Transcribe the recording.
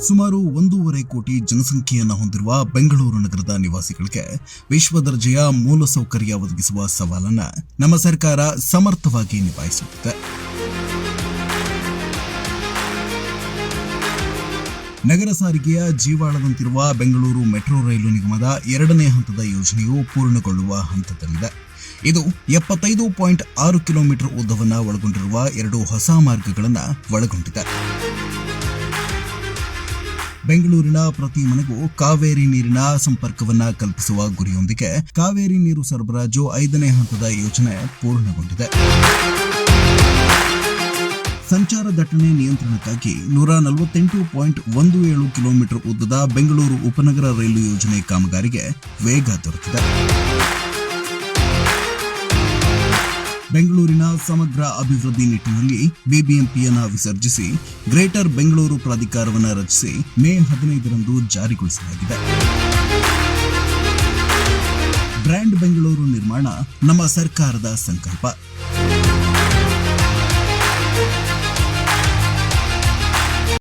ಸುಮಾರು 1.5 ಕೋಟಿ ಜನಸಂಖ್ಯೆಯನ್ನು ಹೊಂದಿರುವ ಬೆಂಗಳೂರು ನಗರದ ನಿವಾಸಿಗಳಿಗೆ ವಿಶ್ವ ದರ್ಜೆಯ ಮೂಲಸೌಕರ್ಯ ಒದಗಿಸುವ ಸವಾಲನ್ನು ನಮ್ಮ ಸರ್ಕಾರ ಸಮರ್ಥವಾಗಿ ನಿಭಾಯಿಸುತ್ತಿದೆ. ನಗರ ಸಾರಿಗೆಯ ಜೀವಾಳದಂತಿರುವ ಬೆಂಗಳೂರು ಮೆಟ್ರೋ ರೈಲು ನಿಗಮದ 2ನೇ ಹಂತದ ಯೋಜನೆಯು ಪೂರ್ಣಗೊಳ್ಳುವ ಹಂತದಲ್ಲಿದೆ. ಇದು 75.6 ಕಿಲೋಮೀಟರ್ ಉದ್ದವನ್ನು ಒಳಗೊಂಡಿರುವ 2 ಹೊಸ ಮಾರ್ಗಗಳನ್ನು ಒಳಗೊಂಡಿದೆ. ಬೆಂಗಳೂರಿನ ಪ್ರತಿ ಮನೆಗೂ ಕಾವೇರಿ ನೀರಿನ ಸಂಪರ್ಕವನ್ನ ಕಲ್ಪಿಸುವ ಗುರಿಯೊಂದಿಗೆ ಕಾವೇರಿ ನೀರು ಸರಬರಾಜು 5ನೇ ಹಂತದ ಯೋಜನೆ ಪೂರ್ಣಗೊಂಡಿದೆ. ಸಂಚಾರ ದಟ್ಟಣೆ ನಿಯಂತ್ರಣಕ್ಕಾಗಿ 148.17 ಕಿಲೋಮೀಟರ್ ಉದ್ದದ ಬೆಂಗಳೂರು ಉಪನಗರ ರೈಲು ಯೋಜನೆ ಕಾಮಗಾರಿಗೆ ವೇಗ ದೊರೆತಿದೆ. ಬೆಂಗಳೂರಿನ ಸಮಗ್ರ ಅಭಿವೃದ್ಧಿ ನಿಟ್ಟಿನಲ್ಲಿ ಬಿಬಿಎಂಪಿಯನ್ನು ವಿಸರ್ಜಿಸಿ ಗ್ರೇಟರ್ ಬೆಂಗಳೂರು ಪ್ರಾಧಿಕಾರವನ್ನು ರಚಿಸಿ ಮೇ 15ರಂದು ಜಾರಿಗೊಳಿಸಲಾಗಿದೆ. ಬ್ರ್ಯಾಂಡ್ ಬೆಂಗಳೂರು ನಿರ್ಮಾಣ ನಮ್ಮ ಸರ್ಕಾರದ ಸಂಕಲ್ಪ.